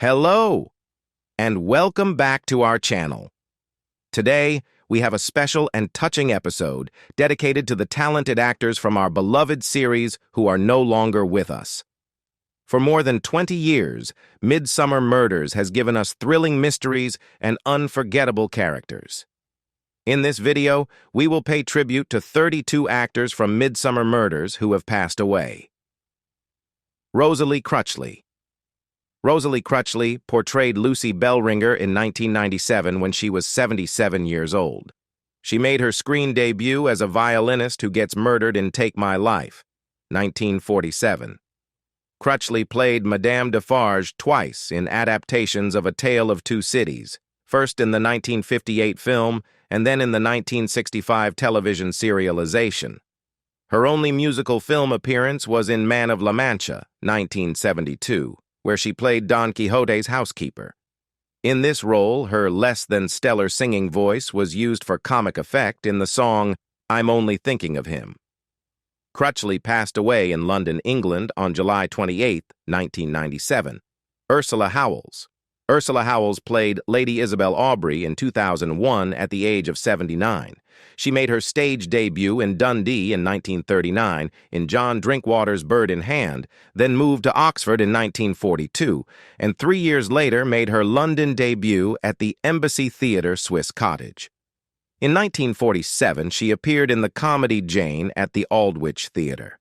Hello, and welcome back to our channel. Today, we have a special and touching episode dedicated to the talented actors from our beloved series who are no longer with us. For more than 20 years, Midsomer Murders has given us thrilling mysteries and unforgettable characters. In this video, we will pay tribute to 32 actors from Midsomer Murders who have passed away. Rosalie Crutchley. Rosalie Crutchley portrayed Lucy Bellringer in 1997 when she was 77 years old. She made her screen debut as a violinist who gets murdered in Take My Life, 1947. Crutchley played Madame Defarge twice in adaptations of A Tale of Two Cities, first in the 1958 film and then in the 1965 television serialization. Her only musical film appearance was in Man of La Mancha, 1972. Where she played Don Quixote's housekeeper. In this role, her less-than-stellar singing voice was used for comic effect in the song I'm Only Thinking of Him. Crutchley passed away in London, England on July 28, 1997. Ursula Howells. Ursula Howells played Lady Isabel Aubrey in 2001 at the age of 79. She made her stage debut in Dundee in 1939 in John Drinkwater's Bird in Hand, then moved to Oxford in 1942, and 3 years later made her London debut at the Embassy Theatre, Swiss Cottage. In 1947, she appeared in the comedy Jane at the Aldwych Theatre.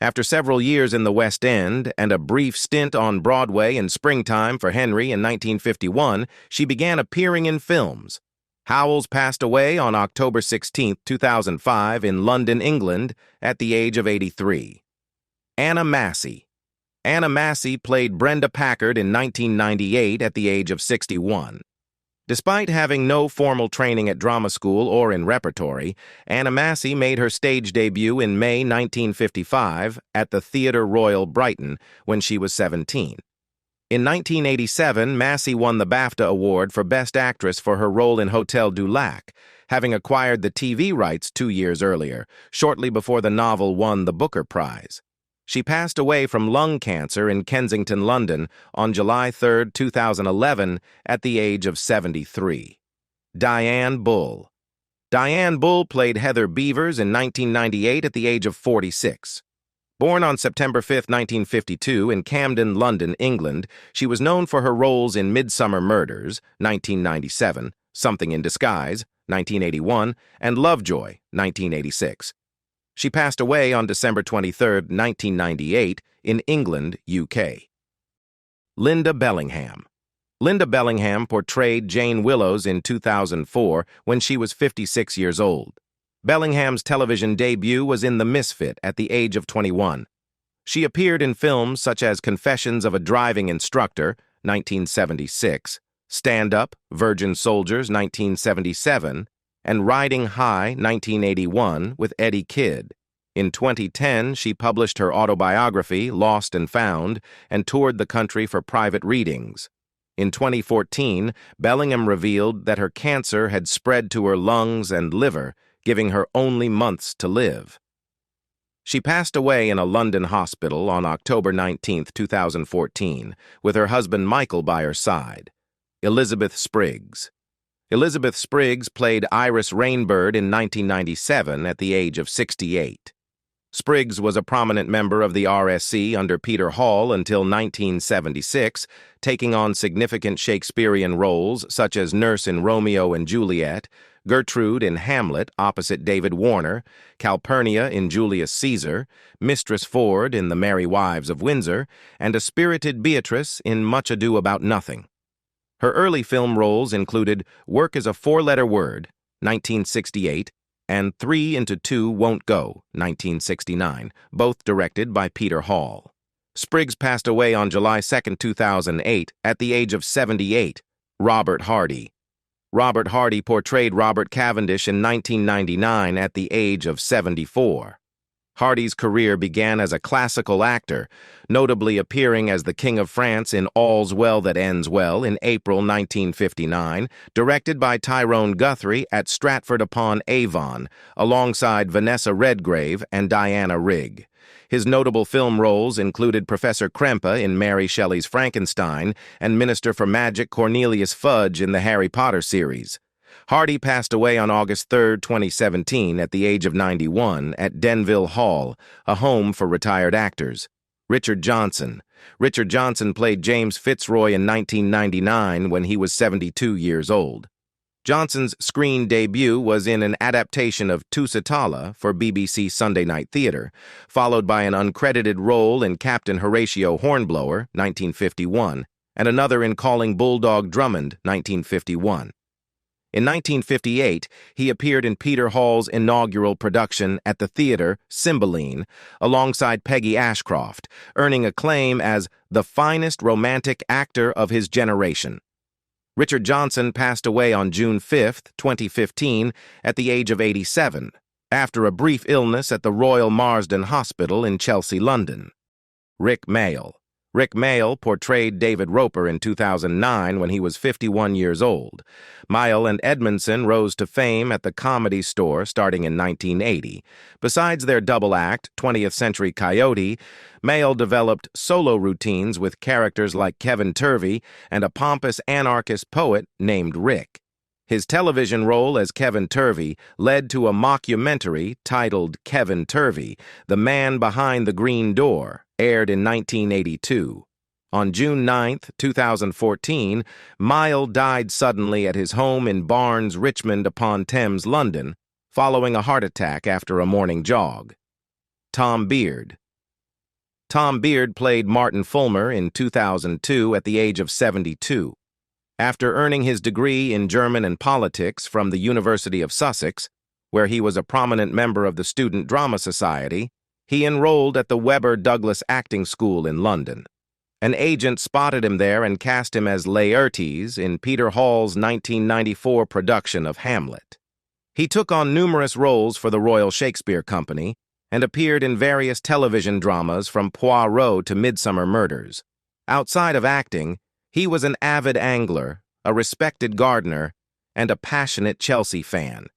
After several years in the West End and a brief stint on Broadway in Springtime for Henry in 1951, she began appearing in films. Howells passed away on October 16, 2005 in London, England, at the age of 83. Anna Massey. Anna Massey played Brenda Packard in 1998 at the age of 61. Despite having no formal training at drama school or in repertory, Anna Massey made her stage debut in May 1955 at the Theatre Royal Brighton when she was 17. In 1987, Massey won the BAFTA Award for Best Actress for her role in Hotel du Lac, having acquired the TV rights 2 years earlier, shortly before the novel won the Booker Prize. She passed away from lung cancer in Kensington, London, on July 3, 2011, at the age of 73. Diane Bull. Diane Bull played Heather Beavers in 1998 at the age of 46. Born on September 5, 1952, in Camden, London, England, she was known for her roles in Midsomer Murders, 1997, Something in Disguise, 1981, and Lovejoy, 1986. She passed away on December 23, 1998, in England, UK. Linda Bellingham. Linda Bellingham portrayed Jane Willows in 2004 when she was 56 years old. Bellingham's television debut was in The Misfit at the age of 21. She appeared in films such as Confessions of a Driving Instructor, 1976, Stand Up, Virgin Soldiers, 1977, and Riding High, 1981, with Eddie Kidd. In 2010, she published her autobiography, Lost and Found, and toured the country for private readings. In 2014, Bellingham revealed that her cancer had spread to her lungs and liver, giving her only months to live. She passed away in a London hospital on October 19, 2014, with her husband Michael by her side. Elizabeth Spriggs. Elizabeth Spriggs played Iris Rainbird in 1997 at the age of 68. Spriggs was a prominent member of the RSC under Peter Hall until 1976, taking on significant Shakespearean roles such as Nurse in Romeo and Juliet, Gertrude in Hamlet opposite David Warner, Calpurnia in Julius Caesar, Mistress Ford in The Merry Wives of Windsor, and a spirited Beatrice in Much Ado About Nothing. Her early film roles included Work is a Four-Letter Word, 1968, and 3 into 2 Won't Go, 1969, both directed by Peter Hall. Spriggs passed away on July 2, 2008, at the age of 78. Robert Hardy. Robert Hardy portrayed Robert Cavendish in 1999 at the age of 74. Hardy's career began as a classical actor, notably appearing as the King of France in All's Well That Ends Well in April 1959, directed by Tyrone Guthrie at Stratford-upon-Avon, alongside Vanessa Redgrave and Diana Rigg. His notable film roles included Professor Krempe in Mary Shelley's Frankenstein and Minister for Magic Cornelius Fudge in the Harry Potter series. Hardy passed away on August 3, 2017, at the age of 91 at Denville Hall, a home for retired actors. Richard Johnson. Richard Johnson played James Fitzroy in 1999 when he was 72 years old. Johnson's screen debut was in an adaptation of Tusitala for BBC Sunday Night Theatre, followed by an uncredited role in Captain Horatio Hornblower, 1951, and another in Calling Bulldog Drummond, 1951. In 1958, he appeared in Peter Hall's inaugural production at the theater, Cymbeline, alongside Peggy Ashcroft, earning acclaim as the finest romantic actor of his generation. Richard Johnson passed away on June 5, 2015, at the age of 87, after a brief illness at the Royal Marsden Hospital in Chelsea, London. Rick Mayall. Rick Mayall portrayed David Roper in 2009 when he was 51 years old. Mayall and Edmondson rose to fame at the Comedy Store starting in 1980. Besides their double act, 20th Century Coyote, Mayall developed solo routines with characters like Kevin Turvey and a pompous anarchist poet named Rick. His television role as Kevin Turvey led to a mockumentary titled Kevin Turvey, The Man Behind the Green Door, aired in 1982. On June 9, 2014, Mayall died suddenly at his home in Barnes, Richmond-upon-Thames, London, following a heart attack after a morning jog. Tom Beard. Tom Beard played Martin Fulmer in 2002 at the age of 72. After earning his degree in German and politics from the University of Sussex, where he was a prominent member of the Student Drama Society, he enrolled at the Webber Douglas Acting School in London. An agent spotted him there and cast him as Laertes in Peter Hall's 1994 production of Hamlet. He took on numerous roles for the Royal Shakespeare Company and appeared in various television dramas from Poirot to Midsomer Murders. Outside of acting, he was an avid angler, a respected gardener, and a passionate Chelsea fan.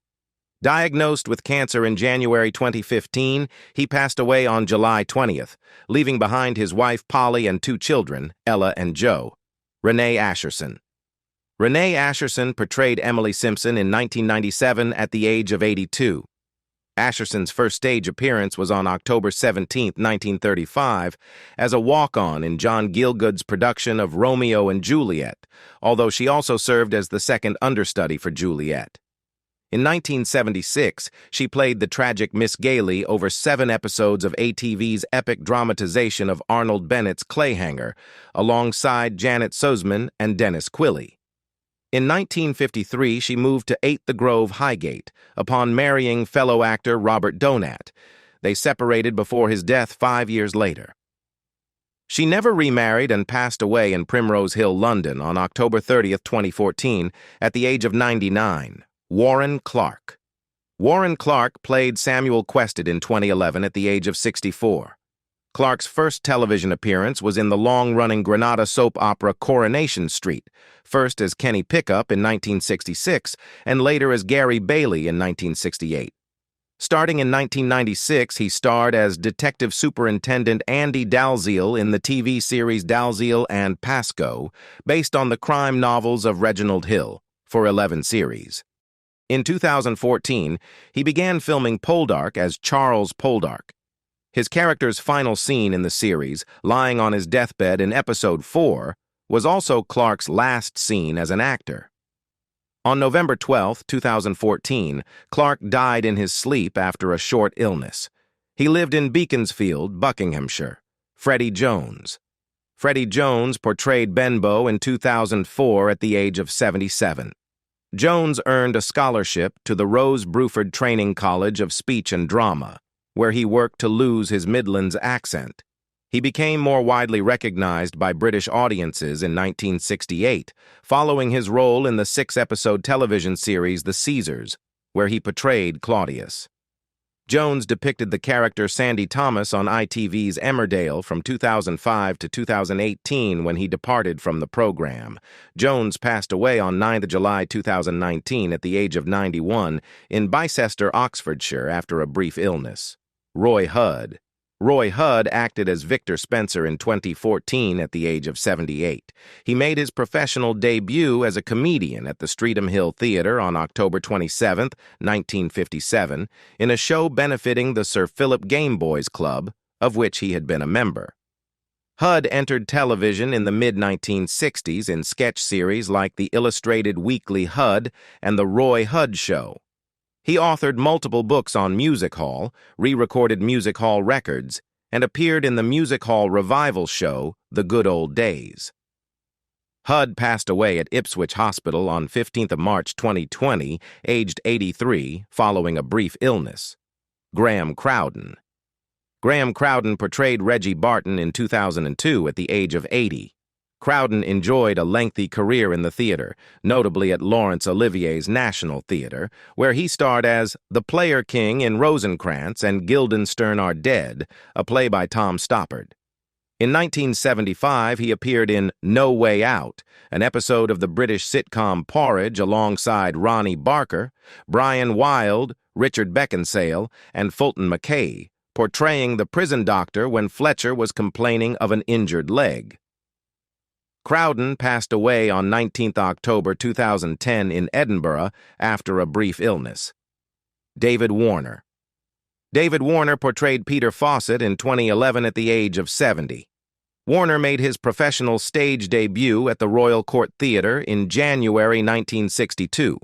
Diagnosed with cancer in January 2015, he passed away on July 20th, leaving behind his wife Polly and two children, Ella and Joe. Renee Asherson. Renee Asherson portrayed Emily Simpson in 1997 at the age of 82. Asherson's first stage appearance was on October 17, 1935, as a walk-on in John Gielgud's production of Romeo and Juliet, although she also served as the second understudy for Juliet. In 1976, she played the tragic Miss Gailey over 7 episodes of ATV's epic dramatization of Arnold Bennett's Clayhanger, alongside Janet Sosman and Dennis Quilley. In 1953, she moved to 8 The Grove, Highgate, upon marrying fellow actor Robert Donat. They separated before his death 5 years later. She never remarried and passed away in Primrose Hill, London, on October 30, 2014, at the age of 99. Warren Clarke. Warren Clarke played Samuel Quested in 2011 at the age of 64. Clarke's first television appearance was in the long-running Granada soap opera Coronation Street, first as Kenny Pickup in 1966 and later as Gary Bailey in 1968. Starting in 1996, he starred as Detective Superintendent Andy Dalziel in the TV series Dalziel and Pascoe, based on the crime novels of Reginald Hill, for 11 series. In 2014, he began filming Poldark as Charles Poldark. His character's final scene in the series, lying on his deathbed in episode 4, was also Clarke's last scene as an actor. On November 12, 2014, Clarke died in his sleep after a short illness. He lived in Beaconsfield, Buckinghamshire. Freddie Jones. Freddie Jones portrayed Benbow in 2004 at the age of 77. Jones earned a scholarship to the Rose Bruford Training College of Speech and Drama, where he worked to lose his Midlands accent. He became more widely recognized by British audiences in 1968, following his role in the 6-episode television series The Caesars, where he portrayed Claudius. Jones depicted the character Sandy Thomas on ITV's Emmerdale from 2005 to 2018 when he departed from the program. Jones passed away on 9 July 2019 at the age of 91 in Bicester, Oxfordshire, after a brief illness. Roy Hudd. Roy Hudd acted as Victor Spencer in 2014 at the age of 78. He made his professional debut as a comedian at the Streatham Hill Theatre on October 27, 1957, in a show benefiting the Sir Philip Gameboys Club, of which he had been a member. Hudd entered television in the mid-1960s in sketch series like the Illustrated Weekly Hudd and The Roy Hudd Show. He authored multiple books on music hall, re-recorded music hall records, and appeared in the music hall revival show, The Good Old Days. Hudd passed away at Ipswich Hospital on 15th of March 2020, aged 83, following a brief illness. Graham Crowden. Graham Crowden portrayed Reggie Barton in 2002 at the age of 80. Crowden enjoyed a lengthy career in the theater, notably at Laurence Olivier's National Theatre, where he starred as the Player King in Rosencrantz and Guildenstern Are Dead, a play by Tom Stoppard. In 1975, he appeared in No Way Out, an episode of the British sitcom Porridge alongside Ronnie Barker, Brian Wilde, Richard Beckinsale, and Fulton McKay, portraying the prison doctor when Fletcher was complaining of an injured leg. Crowden passed away on 19th October 2010 in Edinburgh after a brief illness. David Warner. David Warner portrayed Peter Fawcett in 2011 at the age of 70. Warner made his professional stage debut at the Royal Court Theatre in January 1962,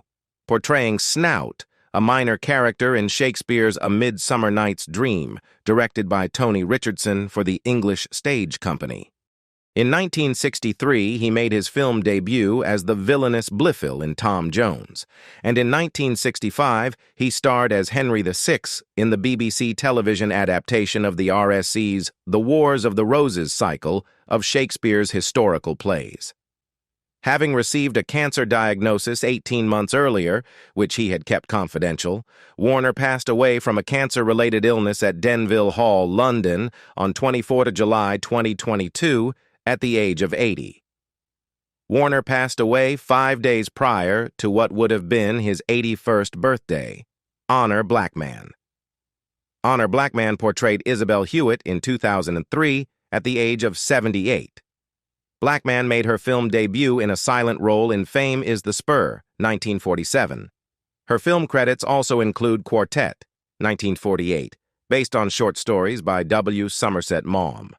portraying Snout, a minor character in Shakespeare's A Midsummer Night's Dream, directed by Tony Richardson for the English Stage Company. In 1963, he made his film debut as the villainous Blifil in Tom Jones, and in 1965, he starred as Henry VI in the BBC television adaptation of the RSC's The Wars of the Roses cycle of Shakespeare's historical plays. Having received a cancer diagnosis 18 months earlier, which he had kept confidential, Warner passed away from a cancer-related illness at Denville Hall, London, on 24 July 2022, at the age of 80. Warner passed away 5 days prior to what would have been his 81st birthday. Honor Blackman. Honor Blackman portrayed Isabel Hewitt in 2003 at the age of 78. Blackman made her film debut in a silent role in Fame is the Spur, 1947. Her film credits also include Quartet, 1948, based on short stories by W. Somerset Maugham.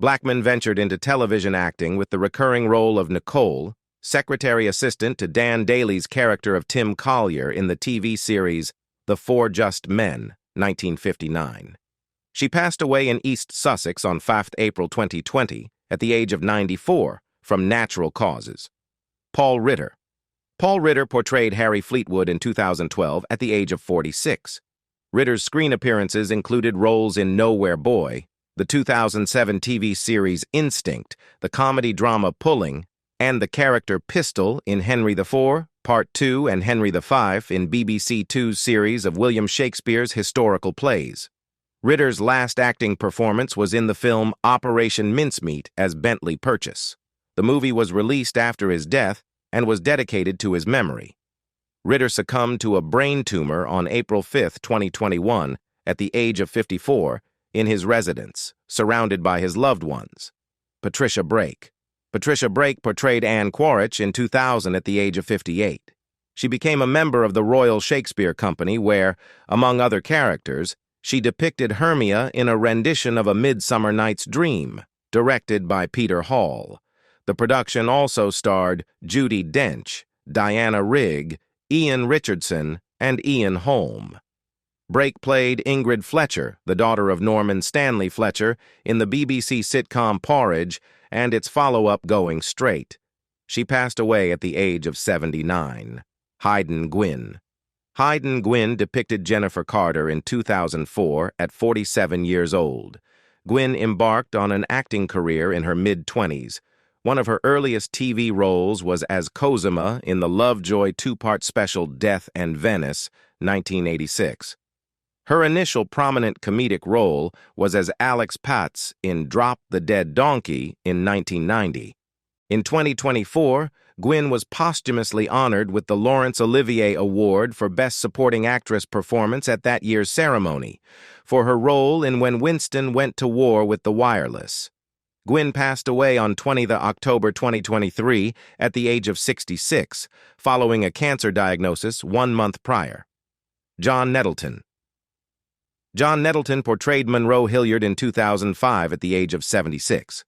Blackman ventured into television acting with the recurring role of Nicole, secretary assistant to Dan Daly's character of Tim Collier in the TV series The Four Just Men, 1959. She passed away in East Sussex on 5th April 2020 at the age of 94 from natural causes. Paul Ritter. Paul Ritter portrayed Harry Fleetwood in 2012 at the age of 46. Ritter's screen appearances included roles in Nowhere Boy, the 2007 TV series Instinct, the comedy drama Pulling, and the character Pistol in Henry IV, Part 2 and Henry V in BBC Two's series of William Shakespeare's historical plays. Ritter's last acting performance was in the film Operation Mincemeat as Bentley Purchase. The movie was released after his death and was dedicated to his memory. Ritter succumbed to a brain tumor on April 5, 2021, at the age of 54, in his residence, surrounded by his loved ones. Patricia Brake. Patricia Brake portrayed Anne Quaritch in 2000 at the age of 58. She became a member of the Royal Shakespeare Company where, among other characters, she depicted Hermia in a rendition of A Midsummer Night's Dream, directed by Peter Hall. The production also starred Judi Dench, Diana Rigg, Ian Richardson, and Ian Holm. Brake played Ingrid Fletcher, the daughter of Norman Stanley Fletcher, in the BBC sitcom Porridge and its follow-up Going Straight. She passed away at the age of 79. Hayden Gwynn. Hayden Gwynn depicted Jennifer Carter in 2004 at 47 years old. Gwynn embarked on an acting career in her mid-20s. One of her earliest TV roles was as Cosima in the Lovejoy two-part special Death and Venice, 1986. Her initial prominent comedic role was as Alex Patz in Drop the Dead Donkey in 1990. In 2024, Gwynne was posthumously honored with the Laurence Olivier Award for Best Supporting Actress performance at that year's ceremony, for her role in When Winston Went to War with the Wireless. Gwynne passed away on 20 October 2023 at the age of 66, following a cancer diagnosis 1 month prior. John Nettleton. John Nettleton portrayed Monroe Hilliard in 2005 at the age of 76.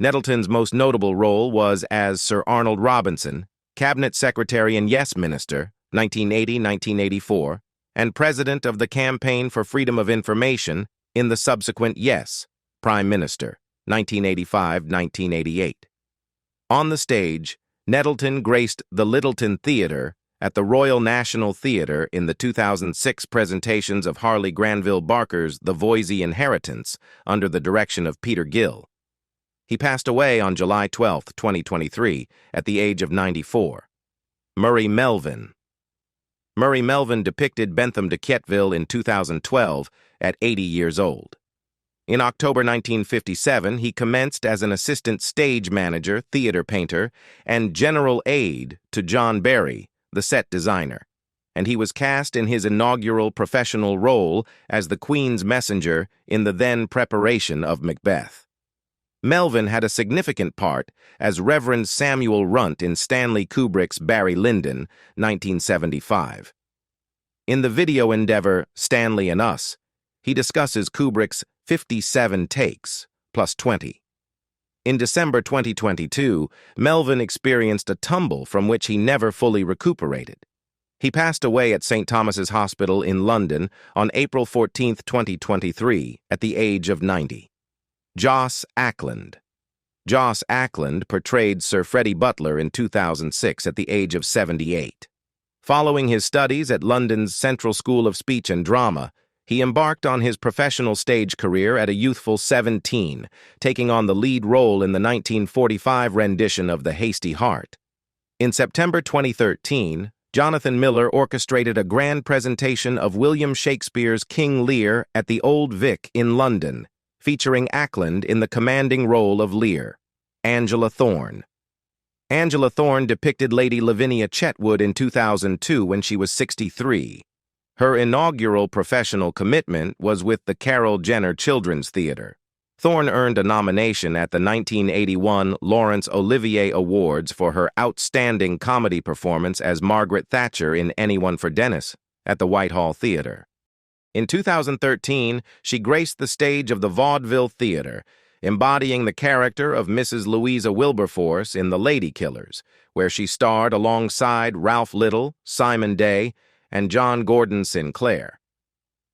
Nettleton's most notable role was as Sir Arnold Robinson, Cabinet Secretary and Yes Minister, 1980-1984, and President of the Campaign for Freedom of Information in the subsequent Yes, Prime Minister, 1985-1988. On the stage, Nettleton graced the Lyttelton Theatre at the Royal National Theatre in the 2006 presentations of Harley Granville Barker's The Voysey Inheritance under the direction of Peter Gill. He passed away on July 12, 2023, at the age of 94. Murray Melvin. Murray Melvin depicted Bentham de Quetteville in 2012 at 80 years old. In October 1957, he commenced as an assistant stage manager, theater painter, and general aide to John Barry, the set designer, and he was cast in his inaugural professional role as the Queen's messenger in the then preparation of Macbeth. Melvin had a significant part as Reverend Samuel Runt in Stanley Kubrick's Barry Lyndon, 1975. In the video endeavor Stanley and Us, he discusses Kubrick's 57 takes, plus 20. In December 2022, Melvin experienced a tumble from which he never fully recuperated. He passed away at St. Thomas's Hospital in London on April 14, 2023, at the age of 90. Joss Ackland. Joss Ackland portrayed Sir Freddie Butler in 2006 at the age of 78. Following his studies at London's Central School of Speech and Drama, he embarked on his professional stage career at a youthful 17, taking on the lead role in the 1945 rendition of The Hasty Heart. In September 2013, Jonathan Miller orchestrated a grand presentation of William Shakespeare's King Lear at the Old Vic in London, featuring Ackland in the commanding role of Lear. Angela Thorne. Angela Thorne depicted Lady Lavinia Chetwood in 2002 when she was 63. Her inaugural professional commitment was with the Carol Jenner Children's Theatre. Thorne earned a nomination at the 1981 Laurence Olivier Awards for her outstanding comedy performance as Margaret Thatcher in Anyone for Dennis at the Whitehall Theatre. In 2013, she graced the stage of the Vaudeville Theatre, embodying the character of Mrs. Louisa Wilberforce in The Lady Killers, where she starred alongside Ralph Little, Simon Day, and John Gordon Sinclair.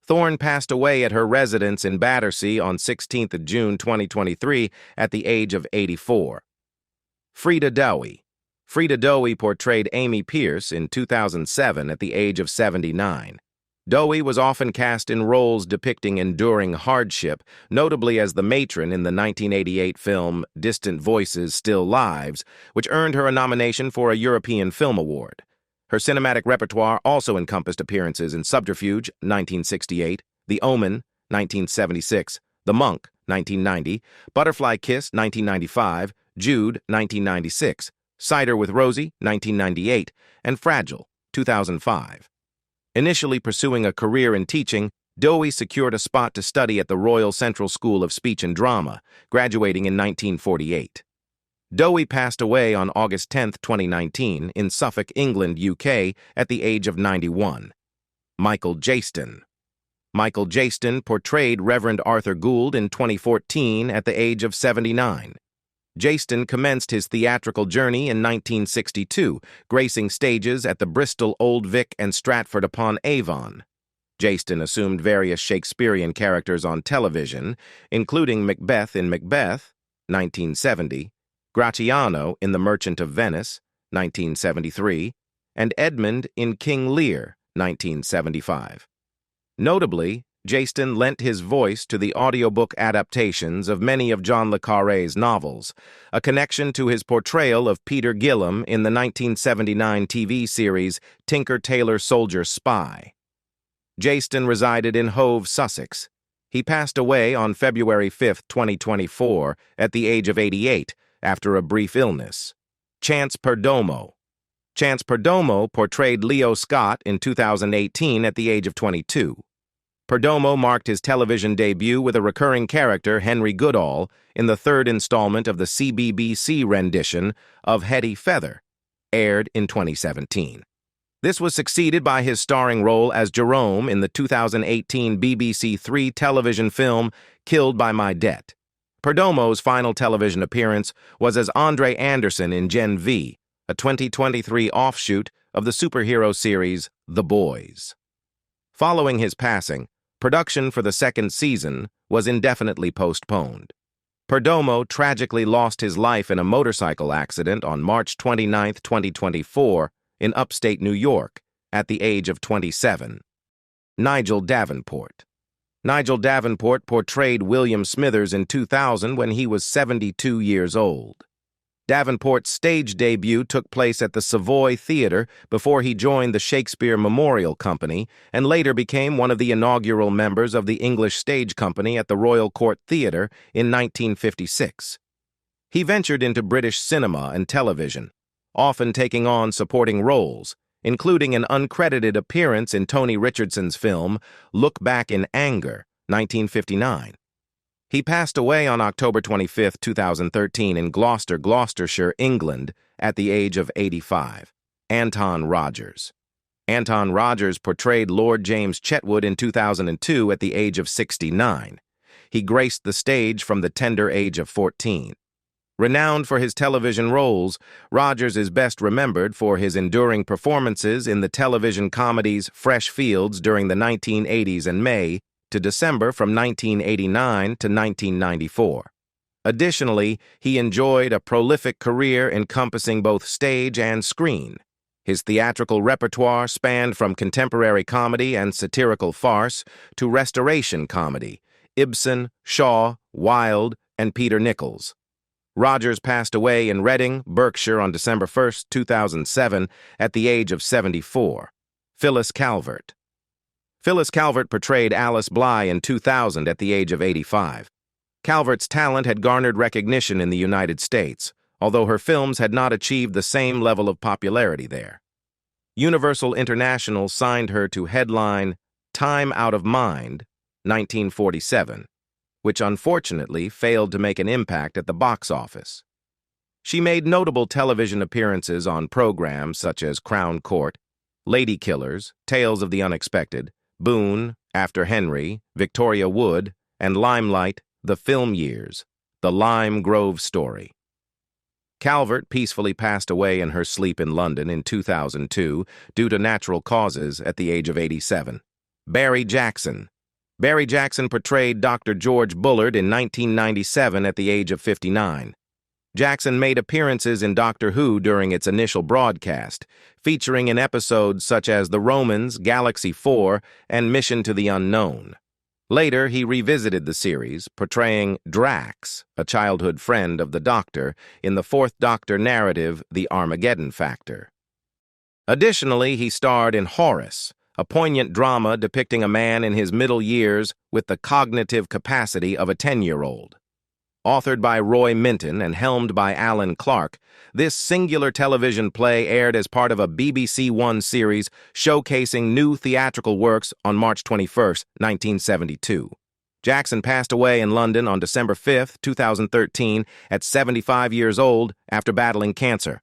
Thorne passed away at her residence in Battersea on 16 June 2023 at the age of 84. Frida Dowie. Frida Dowie portrayed Amy Pierce in 2007 at the age of 79. Dowie was often cast in roles depicting enduring hardship, notably as the matron in the 1988 film Distant Voices, Still Lives, which earned her a nomination for a European Film Award. Her cinematic repertoire also encompassed appearances in Subterfuge, 1968, The Omen, 1976, The Monk, 1990, Butterfly Kiss, 1995, Jude, 1996, Cider with Rosie, 1998, and Fragile, 2005. Initially pursuing a career in teaching, Dowie secured a spot to study at the Royal Central School of Speech and Drama, graduating in 1948. Dowie passed away on August 10, 2019, in Suffolk, England, UK, at the age of 91. Michael Jaston. Michael Jaston portrayed Reverend Arthur Gould in 2014 at the age of 79. Jaston commenced his theatrical journey in 1962, gracing stages at the Bristol Old Vic and Stratford-upon-Avon. Jaston assumed various Shakespearean characters on television, including Macbeth in Macbeth, 1970, Gratiano in The Merchant of Venice, 1973, and Edmund in King Lear, 1975. Notably, Jaston lent his voice to the audiobook adaptations of many of John le Carré's novels, a connection to his portrayal of Peter Gillam in the 1979 TV series Tinker Tailor Soldier Spy. Jaston resided in Hove, Sussex. He passed away on February 5, 2024, at the age of 88, after a brief illness. Chance Perdomo. Chance Perdomo portrayed Leo Scott in 2018 at the age of 22. Perdomo marked his television debut with a recurring character, Henry Goodall, in the third installment of the CBBC rendition of Hetty Feather, aired in 2017. This was succeeded by his starring role as Jerome in the 2018 BBC Three television film Killed by My Debt. Perdomo's final television appearance was as Andre Anderson in Gen V, a 2023 offshoot of the superhero series The Boys. Following his passing, production for the second season was indefinitely postponed. Perdomo tragically lost his life in a motorcycle accident on March 29, 2024, in upstate New York, at the age of 27. Nigel Davenport. Nigel Davenport portrayed William Smithers in 2000 when he was 72 years old. Davenport's stage debut took place at the Savoy Theatre before he joined the Shakespeare Memorial Company and later became one of the inaugural members of the English Stage Company at the Royal Court Theatre in 1956. He ventured into British cinema and television, often taking on supporting roles, including an uncredited appearance in Tony Richardson's film Look Back in Anger, 1959. He passed away on October 25, 2013 in Gloucester, Gloucestershire, England, at the age of 85. Anton Rogers. Anton Rogers portrayed Lord James Chetwood in 2002 at the age of 69. He graced the stage from the tender age of 14. Renowned for his television roles, Rogers is best remembered for his enduring performances in the television comedies Fresh Fields during the 1980s and May to December from 1989 to 1994. Additionally, he enjoyed a prolific career encompassing both stage and screen. His theatrical repertoire spanned from contemporary comedy and satirical farce to restoration comedy, Ibsen, Shaw, Wilde, and Peter Nichols. Rogers passed away in Reading, Berkshire on December 1, 2007, at the age of 74. Phyllis Calvert. Phyllis Calvert portrayed Alice Bligh in 2000 at the age of 85. Calvert's talent had garnered recognition in the United States, although her films had not achieved the same level of popularity there. Universal International signed her to headline Time Out of Mind, 1947. Which unfortunately failed to make an impact at the box office. She made notable television appearances on programs such as Crown Court, Lady Killers, Tales of the Unexpected, Boone, After Henry, Victoria Wood, and Limelight, The Film Years, The Lime Grove Story. Calvert peacefully passed away in her sleep in London in 2002 due to natural causes at the age of 87. Barry Jackson. Barry Jackson portrayed Dr. George Bullard in 1997 at the age of 59. Jackson made appearances in Doctor Who during its initial broadcast, featuring in episodes such as The Romans, Galaxy 4, and Mission to the Unknown. Later, he revisited the series, portraying Drax, a childhood friend of the Doctor, in the Fourth Doctor narrative The Armageddon Factor. Additionally, he starred in Horace, a poignant drama depicting a man in his middle years with the cognitive capacity of a 10-year-old. Authored by Roy Minton and helmed by Alan Clark, this singular television play aired as part of a BBC One series showcasing new theatrical works on March 21, 1972. Jackson passed away in London on December 5, 2013, at 75 years old after battling cancer.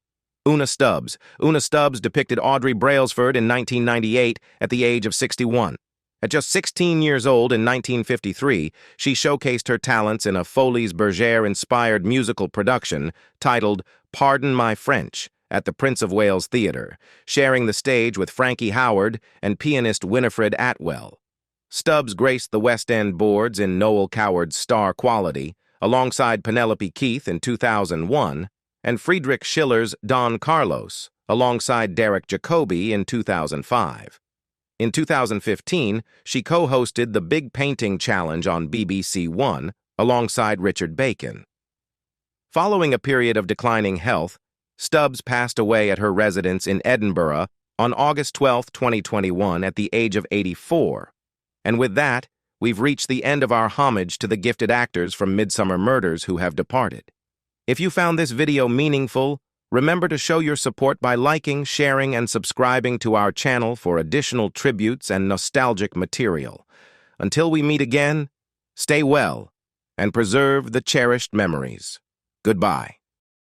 Una Stubbs. Una Stubbs depicted Audrey Brailsford in 1998 at the age of 61. At just 16 years old in 1953, she showcased her talents in a Folies Bergère-inspired musical production titled Pardon My French at the Prince of Wales Theatre, sharing the stage with Frankie Howard and pianist Winifred Atwell. Stubbs graced the West End boards in Noel Coward's Star Quality, alongside Penelope Keith in 2001, and Friedrich Schiller's Don Carlos, alongside Derek Jacobi in 2005. In 2015, she co-hosted the Big Painting Challenge on BBC One, alongside Richard Bacon. Following a period of declining health, Stubbs passed away at her residence in Edinburgh on August 12, 2021, at the age of 84. And with that, we've reached the end of our homage to the gifted actors from Midsomer Murders who have departed. If you found this video meaningful, remember to show your support by liking, sharing, and subscribing to our channel for additional tributes and nostalgic material. Until we meet again, stay well and preserve the cherished memories. Goodbye.